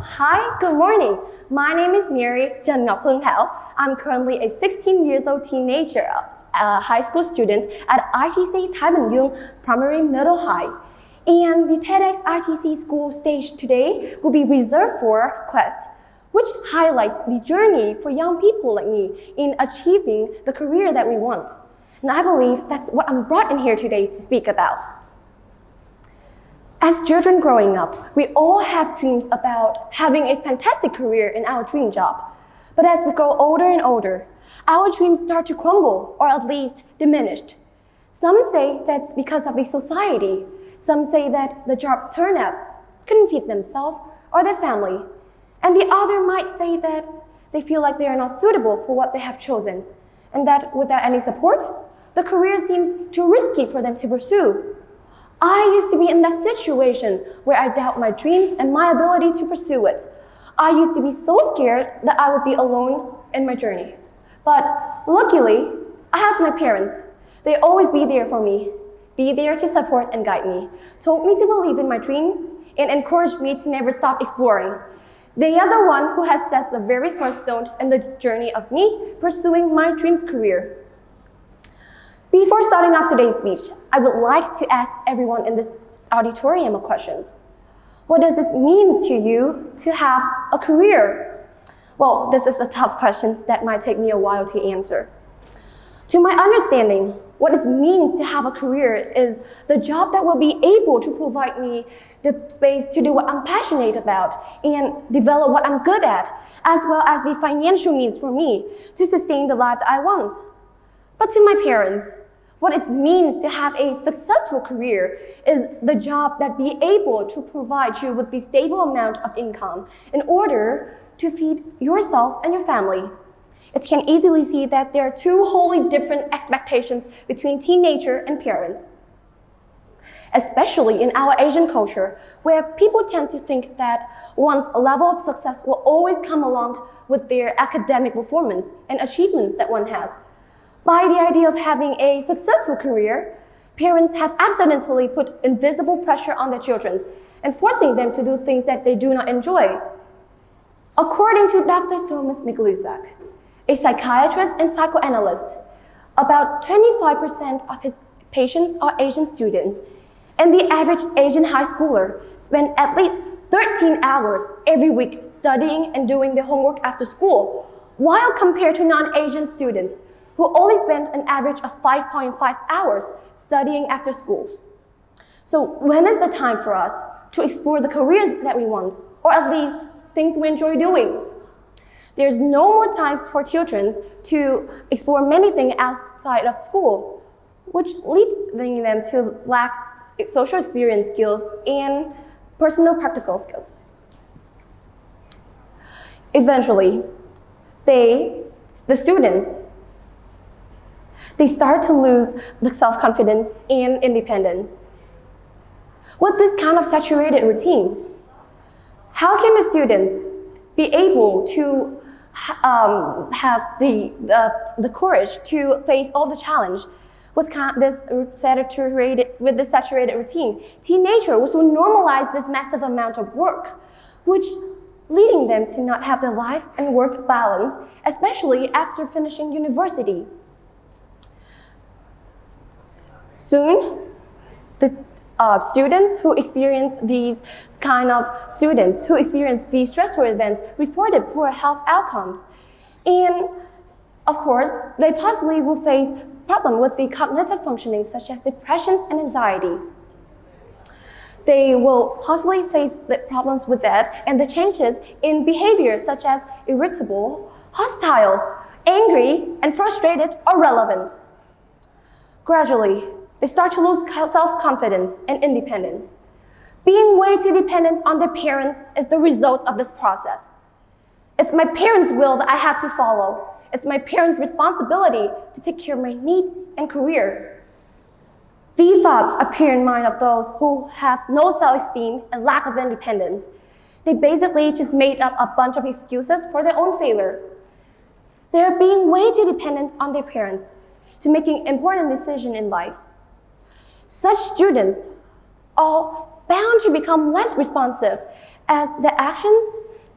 Hi, good morning. My name is Mary Ngoc Thao. I'm currently a 16 years old teenager, a high school student at IGCSchoolTBD Primary Middle High. And the TEDxYouth school stage today will be reserved for Quest, which highlights the journey for young people like me in achieving the career that we want. And I believe that's what I'm brought in here today to speak about. As children growing up, we all have dreams about having a fantastic career in our dream job. But as we grow older and older, our dreams start to crumble, or at least diminished. Some say that's because of the society. Some say that the job turnout couldn't feed themselves or their family. And the other might say that they feel like they are not suitable for what they have chosen, and that without any support, the career seems too risky for them to pursue. I used to be in that situation where I doubt my dreams and my ability to pursue it. I used to be so scared that I would be alone in my journey. But luckily, I have my parents. They always be there for me, be there to support and guide me, told me to believe in my dreams, and encouraged me to never stop exploring. They are the one who has set the very first stone in the journey of me pursuing my dreams career. Before starting off today's speech, I would like to ask everyone in this auditorium a question. What does it mean to you to have a career? Well, this is a tough question that might take me a while to answer. To my understanding, what it means to have a career is the job that will be able to provide me the space to do what I'm passionate about and develop what I'm good at, as well as the financial means for me to sustain the life that I want. But to my parents, what it means to have a successful career is the job that be able to provide you with the stable amount of income in order to feed yourself and your family. It can easily see that there are two wholly different expectations between teenager and parents. Especially in our Asian culture, where people tend to think that one's level of success will always come along with their academic performance and achievements that one has. By the idea of having a successful career, parents have accidentally put invisible pressure on their children and forcing them to do things that they do not enjoy. According to Dr. Thomas McLusack, a psychiatrist and psychoanalyst, about 25% of his patients are Asian students, and the average Asian high schooler spends at least 13 hours every week studying and doing their homework after school, while compared to non-Asian students who only spend an average of 5.5 hours studying after school. So when is the time for us to explore the careers that we want, or at least things we enjoy doing? There's no more times for children to explore many things outside of school, which leads them to lack social experience skills and personal practical skills. Eventually, the students, they start to lose the self-confidence and independence. With this kind of saturated routine, how can the students be able to have the courage to face all the challenge with this saturated routine? Teenagers will normalize this massive amount of work, which leading them to not have the life and work balance, especially after finishing university. Soon, the students who experience these stressful events reported poor health outcomes. And of course, they possibly will face problems with the cognitive functioning such as depression and anxiety. They will possibly face the problems with that and the changes in behavior such as irritable, hostile, angry, and frustrated or relevant. Gradually, they start to lose self-confidence and independence. Being way too dependent on their parents is the result of this process. It's my parents' will that I have to follow. It's my parents' responsibility to take care of my needs and career. These thoughts appear in the mind of those who have no self-esteem and lack of independence. They basically just made up a bunch of excuses for their own failure. They're being way too dependent on their parents to making important decisions in life. Such students are bound to become less responsive as their actions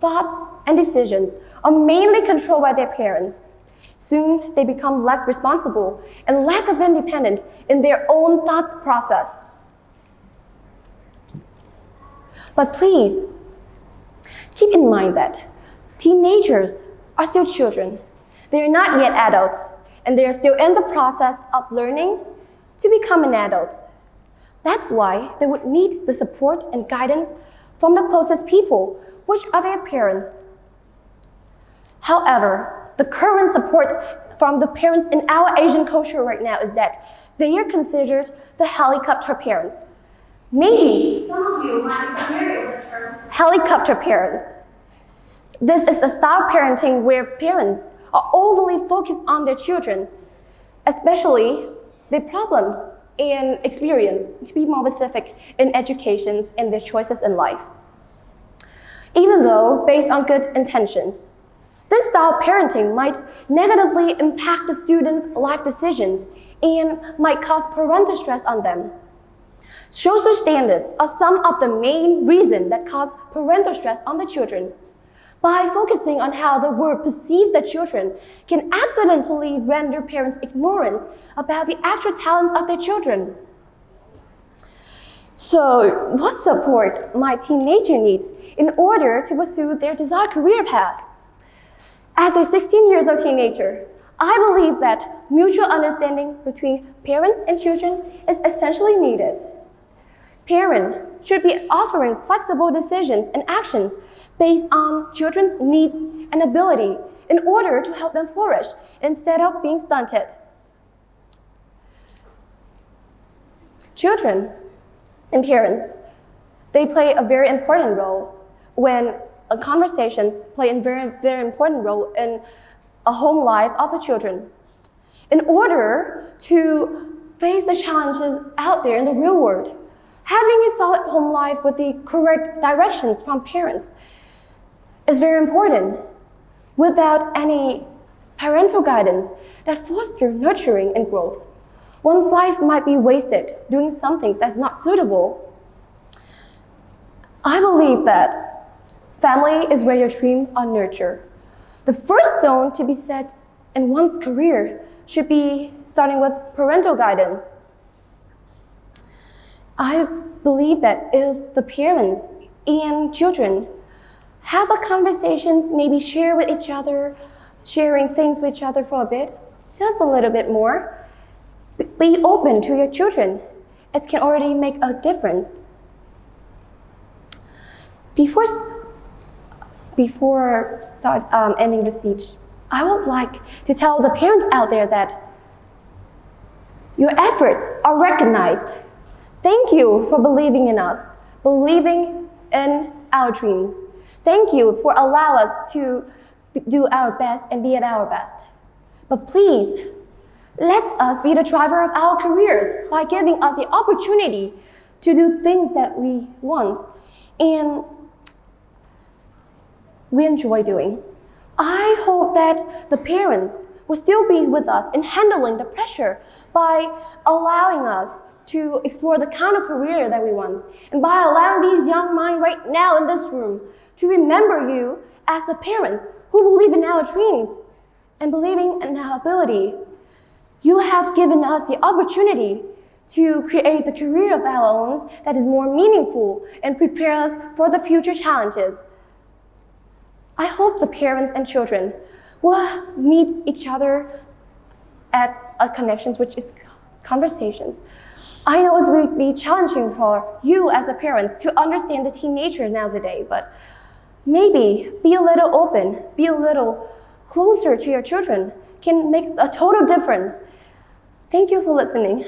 thoughts, and decisions are mainly controlled by their parents. Soon, they become less responsible and lack of independence in their own thoughts process. But please, keep in mind that teenagers are still children. They are not yet adults, and they are still in the process of learning to become an adult. That's why they would need the support and guidance from the closest people, which are their parents. However, the current support from the parents in our Asian culture right now is that they are considered the helicopter parents. Maybe some of you might be familiar with the term helicopter parents. This is a style of parenting where parents are overly focused on their children, especially their problems and experience, to be more specific, in education and their choices in life. Even though based on good intentions, this style of parenting might negatively impact the students' life decisions and might cause parental stress on them. Social standards are some of the main reasons that cause parental stress on the children. By focusing on how the world perceives the children can accidentally render parents ignorant about the actual talents of their children. So, what support might teenager needs in order to pursue their desired career path? As a 16-year-old teenager, I believe that mutual understanding between parents and children is essentially needed. Parents should be offering flexible decisions and actions based on children's needs and ability in order to help them flourish instead of being stunted. Children and parents, they play a very important role when conversations play a very, very important role in a home life of the children. In order to face the challenges out there in the real world, having a solid home life with the correct directions from parents is very important. Without any parental guidance that fosters nurturing and growth, one's life might be wasted doing something that's not suitable. I believe that family is where your dreams are nurtured. The first stone to be set in one's career should be starting with parental guidance. I believe that if the parents and children have a conversations, maybe share with each other, sharing things with each other for a bit, just a little bit more, be open to your children. It can already make a difference. Before ending the speech, I would like to tell the parents out there that your efforts are recognized. Thank you for believing in us, believing in our dreams. Thank you for allowing us to do our best and be at our best. But please, let us be the driver of our careers by giving us the opportunity to do things that we want and we enjoy doing. I hope that the parents will still be with us in handling the pressure by allowing us to explore the kind of career that we want, and by allowing these young minds right now in this room to remember you as the parents who believe in our dreams and believing in our ability. You have given us the opportunity to create the career of our own that is more meaningful and prepare us for the future challenges. I hope the parents and children will meet each other at a connections, which is conversations. I know it will be challenging for you as a parent to understand the teenagers nowadays, but maybe be a little open, be a little closer to your children can make a total difference. Thank you for listening.